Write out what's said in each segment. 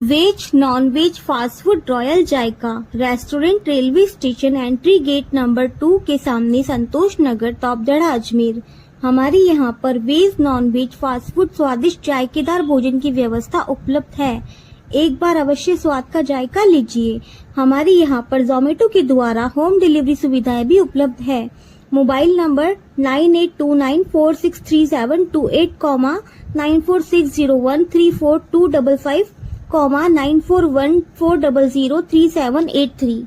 Veg non veg fast food royal Zaika restaurant railway station entry gate number 2 के सामने संतोष नगर तोपदड़ा अजमेर। हमारे यहाँ पर veg non veg fast food स्वादिष्ट जायकेदार भोजन की व्यवस्था उपलब्ध है। एक बार अवश्य स्वाद का जायका लीजिए। हमारे यहाँ पर जोमेटो के द्वारा होम डिलीवरी सुविधाएं भी उपलब्ध है। Mobile number 9829463728, 9460134255, 9414003783।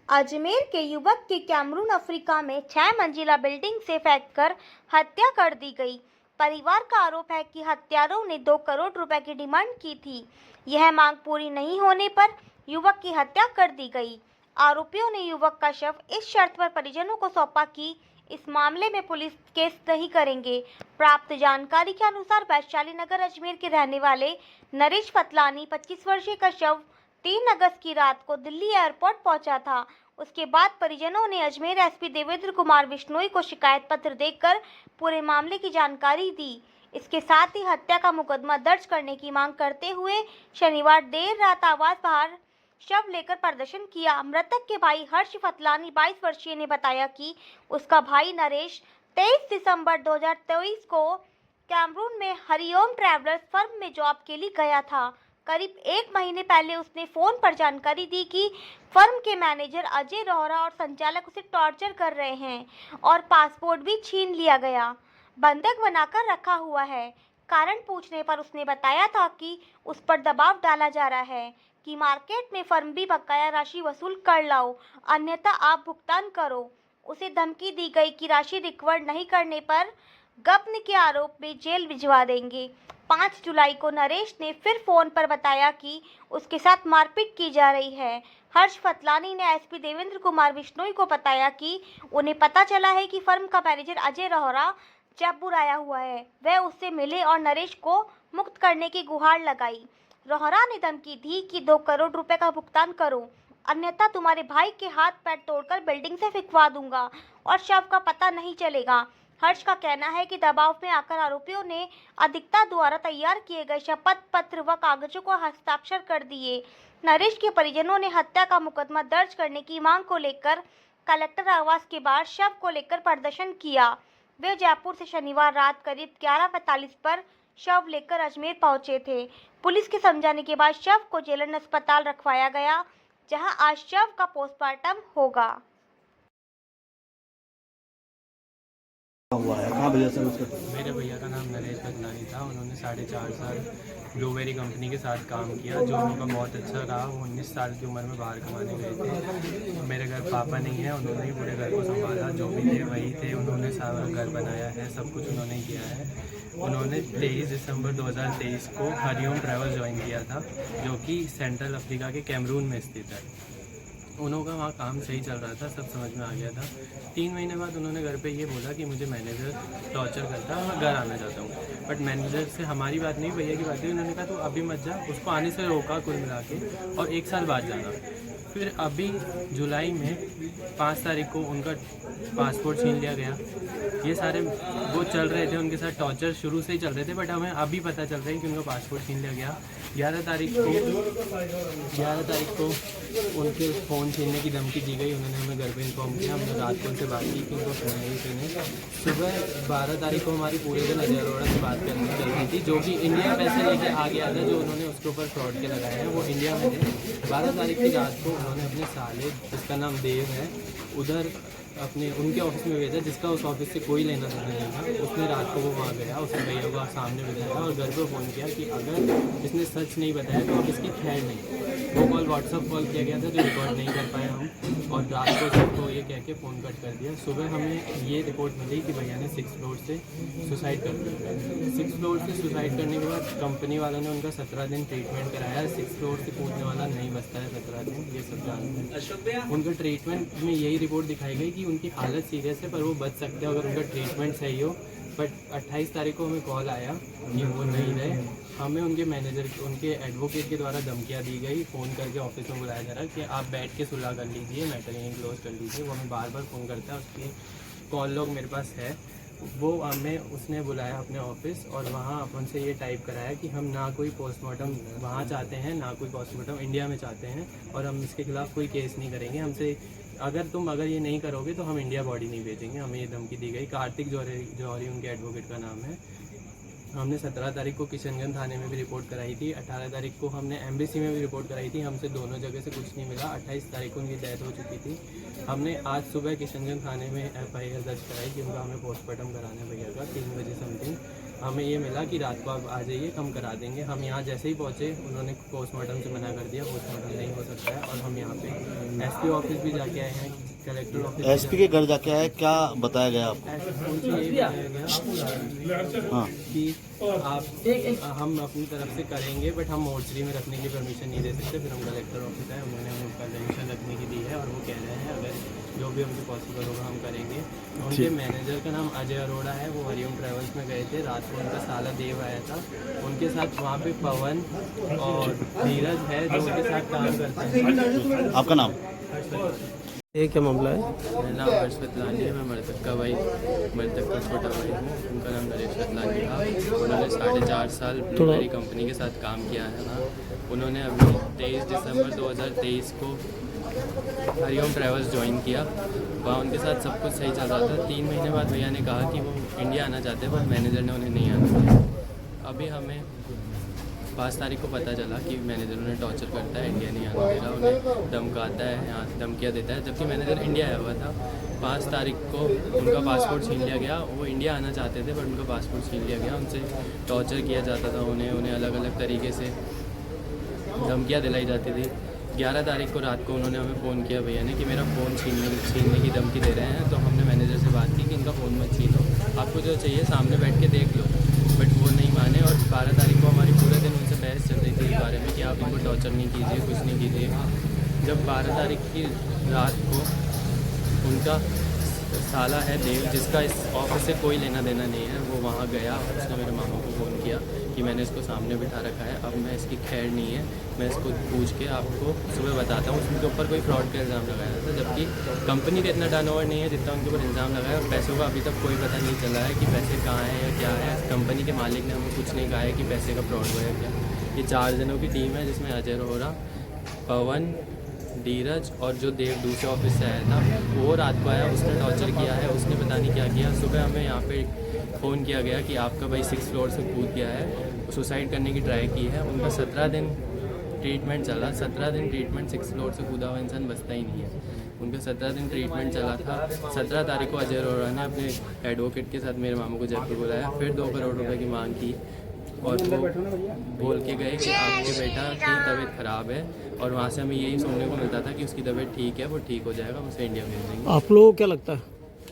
अजमेर के युवक की कैमरून अफ्रीका में 6 मंजिला बिल्डिंग से फेंककर हत्या कर दी गई। परिवार का आरोप है कि हत्यारों ने 2 करोड़ रुपए की डिमांड की थी। यह मांग पूरी नहीं होने पर युवक की हत्या कर दी गई। आरोपियों ने युवक का शव इस शर्त पर परिजनों को सौंपा कि इस मामले में पुलिस केस नहीं करेंगे। प्राप्त जानकारी के अनुसार वैशाली नगर अजमेर के रहने वाले नरेश फतलानी 25 वर्षीय का शव 3 अगस्त की रात को दिल्ली एयरपोर्ट पहुंचा था। उसके बाद परिजनों ने अजमेर एसपी देवेंद्र कुमार बिश्नोई को शिकायत पत्र देकर पूरे मामले की जानकारी दी। इसके साथ ही हत्या का मुकदमा दर्ज करने की मांग करते हुए शनिवार देर रात आवास बाहर शव लेकर प्रदर्शन किया। मृतक के भाई हर्ष फतलानी 22 वर्षीय ने बताया कि उसका भाई नरेश 23 दिसंबर 2023 को कैमरून में हरिओम ट्रैवलर्स फर्म में जॉब के लिए गया था। करीब 1 महीने पहले उसने फोन पर जानकारी दी कि फर्म के मैनेजर अजय रोहरा और संचालक उसे टॉर्चर कर रहे हैं और पासपोर्ट भी छीन लिया गया, बंधक बनाकर रखा हुआ है। कारण पूछने पर उसने बताया था कि उस पर दबाव डाला जा रहा है कि मार्केट में फर्म भी बकाया राशि वसूल कर लाओ, अन्यथा आप भुगतान करो। उसे धमकी दी गई कि राशि रिकवर नहीं करने पर गबन के आरोप में जेल भिजवा देंगे। 5 जुलाई को नरेश ने फिर फोन पर बताया कि उसके साथ मारपीट की जा रही है। हर्ष फतलानी ने एसपी देवेंद्र कुमार बिश्नोई को बताया कि उन्हें पता चला है कि फर्म का मैनेजर अजय रोहरा जयपुर आया हुआ है। वह उससे मिले और नरेश को मुक्त करने की गुहार लगाई। रोहरा ने धमकी दी कि 2 करोड़ रुपए का भुगतान करो, अन्यथा तुम्हारे भाई के हाथ पैर तोड़कर बिल्डिंग से फेंकवा दूंगा और शव का पता नहीं चलेगा। हर्ष का कहना है कि दबाव में आकर आरोपियों ने अधिवक्ता द्वारा तैयार किए गए शपथ पत्र व कागजों को हस्ताक्षर कर दिए। नरेश के परिजनों ने हत्या का मुकदमा दर्ज करने की मांग को लेकर कलेक्टर आवास के बाहर शव को लेकर प्रदर्शन किया। वे जयपुर से शनिवार रात करीब 11:45 पर शव लेकर अजमेर पहुंचे थे। पुलिस के समझाने के बाद शव को जेलन अस्पताल रखवाया गया, जहां आज शव का पोस्टमार्टम होगा। हुआ है कहाँ भैया सर उसका? मेरे भैया का नाम नरेश फतलानी था। उन्होंने 4.5 साल ब्लूबेरी कंपनी के साथ काम किया, जो उनका बहुत अच्छा रहा। वो 19 साल की उम्र में बाहर कमाने गए थे। मेरे घर पापा नहीं है, उन्होंने ही पूरे घर को संभाला। जो भी थे वही थे, उन्होंने सारा घर बनाया है, सब कुछ उन्होंने किया है। उन्होंने 23 दिसंबर 2023 को हरिओम ट्रैवल ज्वाइन किया था, जो कि सेंट्रल अफ्रीका के कैमरून में स्थित है। उन्होंने वहाँ काम सही चल रहा था, सब समझ में आ गया था। 3 महीने बाद उन्होंने घर पे ये बोला कि मुझे मैनेजर टॉर्चर करता है, मैं घर आना चाहता हूँ। बट मैनेजर से हमारी बात नहीं, भैया की बात हुई। उन्होंने कहा तो अभी मत जा, उसको आने से रोका कुल मिला के, और 1 साल बाद जाना। फिर अभी जुलाई में 5 तारीख को उनका पासपोर्ट छीन लिया गया। ये सारे वो चल रहे थे, उनके साथ टॉर्चर शुरू से ही चल रहे थे, बट हमें अभी पता चल रहा है कि उनका पासपोर्ट छीन लिया गया। 11 तारीख को उनके फ़ोन छीनने की धमकी दी गई। उन्होंने हमें घर पे इन्फॉर्म किया। हमने रात को उनसे बात की कि उनको फ़ोन नहीं छीने। सुबह 12 तारीख को हमारी पूरे दिन अजय अरोड़ा से बात करनी चल रही थी, जो कि इंडिया पैसे लेके आ गया था, जो उन्होंने उसके ऊपर फ्रॉड के लगाए हैं, वो इंडिया में थे। 12 तारीख की रात को उन्होंने अपने साले, जिसका नाम देव है, उधर उनके ऑफिस में भेजा, जिसका उस ऑफिस से कोई लेना देना नहीं था। उसने रात को वो वहाँ गया, उसने भैया को सामने बिठाया और घर पर फ़ोन किया कि अगर इसने सच नहीं बताया तो अब इसकी खैर नहीं। वो कॉल व्हाट्सअप कॉल किया गया था, जो रिकॉर्ड नहीं कर पाए हम, और रात को सबको ये कह के फ़ोन कट कर दिया। सुबह हमें ये रिपोर्ट मिली कि भैया ने 6th फ्लोर से सुसाइड कर लिया। 6th फ्लोर से सुसाइड करने के बाद कंपनी वालों ने उनका 17 दिन ट्रीटमेंट कराया। 6th फ्लोर से कूदने वाला नहीं बचता है 17 दिन, ये सब जानते हैं। उनका ट्रीटमेंट में यही रिपोर्ट दिखाई गई कि उनकी हालत सीरियस है, पर वो बच सकते हैं अगर उनका ट्रीटमेंट सही हो। बट 28 तारीख को हमें कॉल आया कि वो नहीं रहे। हमें उनके मैनेजर, उनके एडवोकेट के द्वारा धमकियाँ दी गई। फ़ोन करके ऑफिस में बुलाया जा रहा है कि आप बैठ के सुलह कर लीजिए, मैटर यहीं क्लोज कर लीजिए। वो हमें बार बार फ़ोन करता है, उसकी कॉल लॉग मेरे पास है। वो हमें उसने बुलाया अपने ऑफिस और वहाँ अपन से ये टाइप कराया कि हम ना कोई पोस्टमार्टम वहाँ चाहते हैं, ना कोई पोस्टमार्टम इंडिया में चाहते हैं, और हम इसके खिलाफ कोई केस नहीं करेंगे। हमसे अगर ये नहीं करोगे तो हम इंडिया बॉडी नहीं भेजेंगे। हमें ये धमकी दी गई। कार्तिक जौहरी उनके एडवोकेट का नाम है। हमने 17 तारीख को किशनगंज थाने में भी रिपोर्ट कराई थी। 18 तारीख को हमने एम्बेसी में भी रिपोर्ट कराई थी। हमसे दोनों जगह से कुछ नहीं मिला। 28 तारीख को उनकी डेथ हो चुकी थी। हमने आज सुबह किशनगंज थाने में FIR दर्ज कराई कि उनका हमें पोस्टमार्टम कराना है भैया का 3 बजे समथिंग। हमें ये मिला कि रात को आप आ जाइए, हम करा देंगे। हम यहाँ जैसे ही पहुँचे उन्होंने पोस्टमार्टम से मना कर दिया, पोस्टमार्टम नहीं हो सकता है। और हम यहाँ पे SP ऑफिस भी जाके आए हैं, कलेक्टर ऑफिस SP के घर जाके आए, क्या बताया गया आपको? उनसे यही बताया गया हाँ कि हम अपनी तरफ से करेंगे, बट हम मोर्चरी में रखने की परमिशन नहीं दे सकते। फिर हम कलेक्टर ऑफिस आए, उन्होंने हमें परमिशन रखने की दी है और वो कह रहे हैं अगर जो भी हमसे पॉसिबल होगा हम करेंगे। उनके मैनेजर का नाम अजय अरोड़ा है। वो हरिओम ट्रैवल्स में गए थे। रात को उनका साला देव आया था। उनके साथ वहाँ पे पवन और धीरज है जो उनके साथ काम करते हैं। आपका नाम? ये क्या मामला है? मेरा नाम हर्ष वतलानी है। मैं मृतक का छोटा भाई हूँ। उनका नाम नरेश वतलानी था। उन्होंने 4.5 साल ब्लूबेरी कंपनी के साथ काम किया है ना। उन्होंने अभी 23 दिसंबर 2023 को हरिओम ट्रैवल्स ज्वाइन किया। वहाँ उनके साथ सब कुछ सही चल रहा था। 3 महीने बाद भैया ने कहा कि वो इंडिया आना चाहते हैं, पर मैनेजर ने उन्हें नहीं आना दिया। अभी हमें 5 तारीख को पता चला कि मैनेजर उन्हें टॉर्चर करता है, इंडिया नहीं आने दे रहा, उन्हें धमकाता है, यहाँ धमकियाँ देता है, जबकि मैनेजर इंडिया आया हुआ था। 5 तारीख को उनका पासपोर्ट छीन लिया गया। वो इंडिया आना चाहते थे, पर उनका पासपोर्ट छीन लिया गया। उनसे टॉर्चर किया जाता था, उन्हें अलग अलग तरीके से धमकियाँ दिलाई जाती थी। 11 तारीख को रात को उन्होंने हमें फ़ोन किया भैया ने कि मेरा फ़ोन छीनने की धमकी दे रहे हैं। तो हमने मैनेजर से बात की कि इनका फ़ोन मत छीनो, आपको जो चाहिए सामने बैठ के देख लो, बट वो नहीं माने। और 12 तारीख को हमारी पूरे दिन उनसे बहस चल रही थी इस बारे में कि आप इनको टॉर्चर नहीं कीजिए, कुछ नहीं कीजिए। जब 12 तारीख की रात को उनका साला है देव, जिसका इस ऑफिस से कोई लेना देना नहीं है, वो वहाँ गया। उसने मेरे मामा को फ़ोन किया कि मैंने इसको सामने बिठा रखा है, अब मैं इसकी खैर नहीं है, मैं इसको पूछ के आपको सुबह बताता हूँ। उसके ऊपर कोई फ्रॉड का इल्ज़ाम लगाया था, जबकि कंपनी का इतना टर्नओवर नहीं है जितना उनके ऊपर इल्ज़ाम लगाया। और पैसों का अभी तक कोई पता नहीं चला है कि पैसे कहाँ हैं या क्या है। कंपनी के मालिक ने हमें कुछ नहीं कहा है कि पैसे का फ्रॉड हुआ है क्या। ये 4 जनों की टीम है, जिसमें अजय अरोड़ा, पवन, धीरज और जो देव दूसरे ऑफिस से आया था, वो रात को आया। उसने टॉर्चर किया है, उसने पता नहीं क्या किया। सुबह हमें यहाँ पे फ़ोन किया गया कि आपका भाई 6th फ्लोर से कूद गया है, सुसाइड करने की ट्राई की है। उनका 17 दिन ट्रीटमेंट चला। 17 दिन ट्रीटमेंट 6th फ्लोर से कूदा हुआ इंसान बचता ही नहीं है। उनका 17 दिन ट्रीटमेंट चला था। 17 तारीख को अजय अरोड़ा ने अपने एडवोकेट के साथ मेरे मामू को जयपुर बुलाया, फिर 2 करोड़ रुपए की मांग की और वो बोल के गए कि आपके बेटा की तबीयत ख़राब है। और वहाँ से हमें यही सुनने को मिलता था कि उसकी तबीयत ठीक है, वो ठीक हो जाएगा, उसे इंडिया भेज देंगे। आप लोगों को क्या लगता है?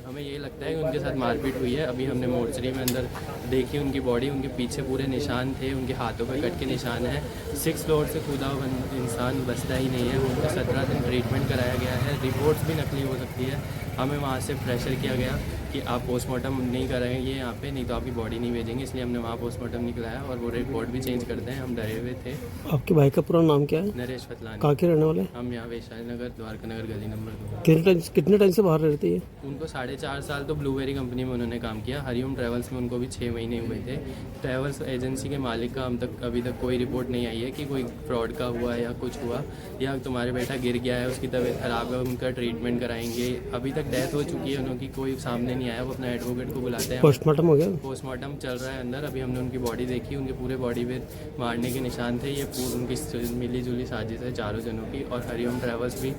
हमें यही लगता है कि उनके साथ मारपीट हुई है। अभी हमने मोर्चरी में अंदर देखी उनकी बॉडी, उनके पीछे पूरे निशान थे, उनके हाथों पे कट के निशान है। 6th फ्लोर से कूदा हुआ इंसान बचता ही नहीं है। उनको 17 दिन ट्रीटमेंट कराया गया है। रिपोर्ट्स भी नकली हो सकती है। हमें वहाँ से प्रेशर किया गया कि आप पोस्टमार्टम नहीं कराएंगे यहाँ पे, नहीं तो आपकी बॉडी नहीं भेजेंगे। इसलिए हमने वहाँ पोस्टमार्टम नहीं कराया और वो रिपोर्ट भी चेंज करते हैं। हम डरे हुए थे। आपके भाई का पूरा नाम क्या है? नरेश वतलानी। कहाँ के रहने वाले? हम यहाँ वैशाली नगर, द्वारका नगर, गली नंबर 2। कितने टाइम से बाहर रहती है? उनको 4.5 साल तो ब्लूबेरी कंपनी में उन्होंने काम किया। हरिओम ट्रैवल्स में उनको भी 6 महीने हुए थे। ट्रैवल्स एजेंसी के मालिक का अभी तक कोई रिपोर्ट नहीं आई है कि कोई फ्रॉड का हुआ या कुछ हुआ, या तुम्हारे बेटा गिर गया है, उसकी तबीयत ख़राब है, उनका ट्रीटमेंट कराएंगे। अभी तक डेथ हो चुकी है उनकी, कोई सामने नहीं आया। वो अपना एडवोकेट को बुलाते हैं। पोस्टमार्टम हो गया? पोस्टमार्टम चल रहा है अंदर। अभी हमने उनकी बॉडी देखी, उनके पूरे बॉडी पे मारने के निशान थे। ये उनकी मिली जुली साजिश है 4 जनों की। और हरिओम ट्रैवल्स भी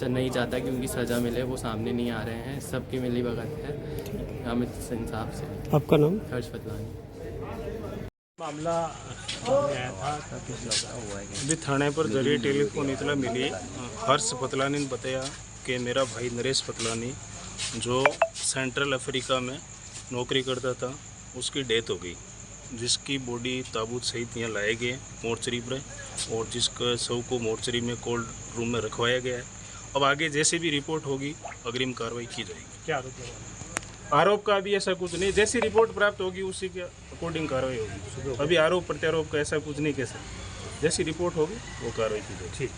नहीं चाहता कि उनकी सज़ा मिले, वो सामने नहीं आ रहे हैं। सबकी मिली भगत है। हमें इंसाफ से। आपका नाम? हर्ष वतलानी। मामला सामने आया था अभी थाने पर जरिए टेलीफोन इतला मिली। हर्ष पतलानी ने बताया कि मेरा भाई नरेश पतलानी जो सेंट्रल अफ्रीका में नौकरी करता था, उसकी डेथ हो गई, जिसकी बॉडी ताबूत सहित यहाँ लाए गए मोर्चरी पर, और जिसका शव को मोर्चरी में कोल्ड रूम में रखवाया गया है। अब आगे जैसे भी रिपोर्ट होगी अग्रिम कार्रवाई की जाएगी। क्या आरोप का अभी ऐसा कुछ नहीं, जैसी रिपोर्ट प्राप्त होगी उसी के अकॉर्डिंग कार्रवाई होगी। अभी आरोप प्रत्यारोप का ऐसा कुछ नहीं कह सकते, जैसी रिपोर्ट होगी वो कार्रवाई की जाएगी। ठीक।